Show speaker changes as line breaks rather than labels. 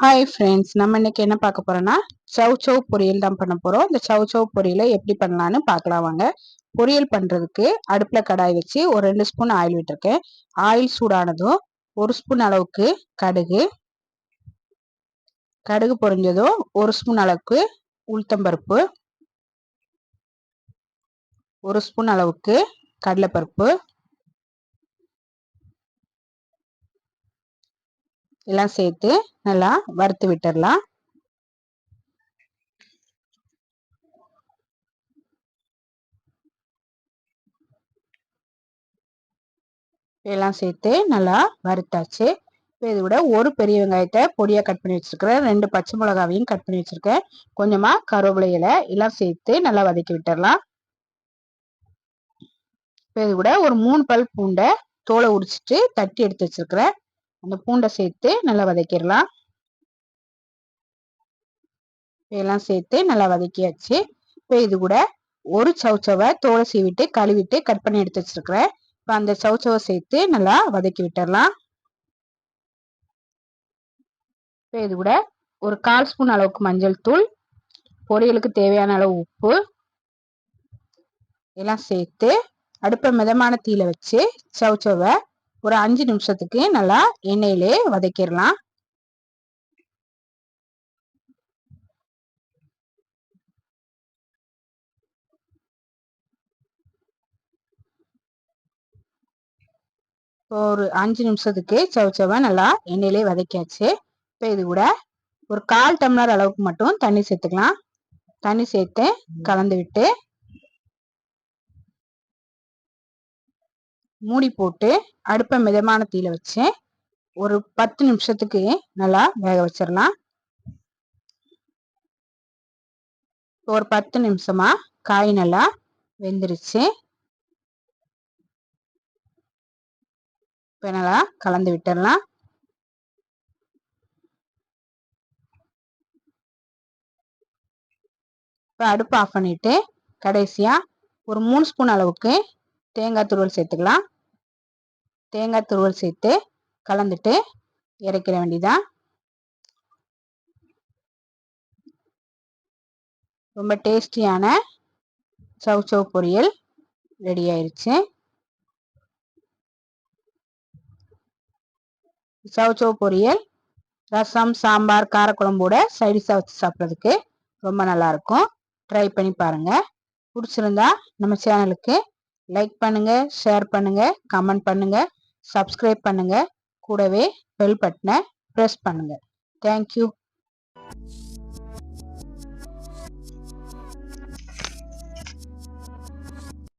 Hi friends, நம்ம இன்னைக்கு என்ன பார்க்க போறோம்னா சவ் சவ் பொரியல் தான் பண்ண போறோம். இந்த சவ் சவ் பொரியலை எப்படி பண்ணலான்னு பார்க்கலாம் வாங்க. பொரியல் பண்றதுக்கு அடுப்புல கடாய் வச்சு ஒரு 2 ஸ்பூன் ஆயில் விட்டுருக்கேன். ஆயில் சூடானதும் 1 ஸ்பூன் அளவுக்கு கடுகு, கடுகு பொரிஞ்சதும் 1 ஸ்பூன் அளவுக்கு உளுத்தம்பருப்பு, 1 ஸ்பூன் அளவுக்கு கடலைப்பருப்பு எல்லாம் சேர்த்து நல்லா வறுத்து விட்டுறலாம். எல்லாம் சேர்த்து நல்லா வறுத்தாச்சு. இது விட ஒரு பெரிய வெங்காயத்தை பொடியா கட் பண்ணி வச்சிருக்கிறேன். 2 பச்சை மிளகாவையும் கட் பண்ணி வச்சிருக்கேன். கொஞ்சமா கருவேப்பிலை இலை எல்லாம் சேர்த்து நல்லா வதக்கி விட்டுறலாம். இது கூட ஒரு 3 பல் பூண்டை தோலை உரிச்சிட்டு தட்டி எடுத்து வச்சிருக்கிறேன். அந்த பூண்டை சேர்த்து நல்லா வதக்கிடலாம். எல்லாம் சேர்த்து நல்லா வதக்கியாச்சு. இப்போ இது கூட ஒரு சவுச்சவை தோலை சீவிட்டு கழுவிட்டு கட் பண்ணி எடுத்து வச்சிருக்கிறேன். இப்போ அந்த சவுச்சவை சேர்த்து நல்லா வதக்கி விட்டுறலாம். இப்போ இது கூட ஒரு 1/4 ஸ்பூன் அளவுக்கு மஞ்சள் தூள், பொரியலுக்கு தேவையான அளவு உப்பு எல்லாம் சேர்த்து அடுப்பை மிதமான தீயில வச்சு சவுச்சவை ஒரு 5 நிமிஷத்துக்கு நல்லா எண்ணெயிலே வதக்கிடலாம். ஒரு 5 நிமிஷத்துக்கு சவுச்சவை நல்லா எண்ணெயிலே வதக்கியாச்சு. இப்போ இது கூட ஒரு 1/4 டம்ளர் அளவுக்கு மட்டும் தண்ணி சேர்த்துக்கலாம். தண்ணி சேர்த்து கலந்து விட்டு மூடி போட்டு அடுப்பை மிதமான தீயில வச்சு ஒரு 10 நிமிஷத்துக்கு நல்லா வேக வச்சிடலாம். ஒரு 10 நிமிஷமா காய் நல்லா வெந்துருச்சு. இப்போ நல்லா கலந்து விட்டுடலாம். இப்போ அடுப்பு ஆஃப் பண்ணிட்டு கடைசியா ஒரு 3 ஸ்பூன் அளவுக்கு தேங்காய் துருவல் சேர்த்துக்கலாம். தேங்காய் துருவல் சேர்த்து கலந்துட்டு இறக்கிற வேண்டியதான். ரொம்ப டேஸ்டியான சவ் சவ் பொரியல் ரெடி ஆயிருச்சு. சவ் சவ் பொரியல் ரசம், சாம்பார், காரக்குழம்போட சைடிஷா வச்சு சாப்பிட்றதுக்கு ரொம்ப நல்லா இருக்கும். ட்ரை பண்ணி பாருங்க. பிடிச்சிருந்தா நம்ம சேனலுக்கு லைக் பண்ணுங்க, ஷேர் பண்ணுங்க, கமெண்ட் பண்ணுங்க, சப்ஸ்கிரைப் பண்ணுங்க. கூடவே பெல் பட்டனை ப்ரெஸ் பண்ணுங்க. தேங்க்யூ.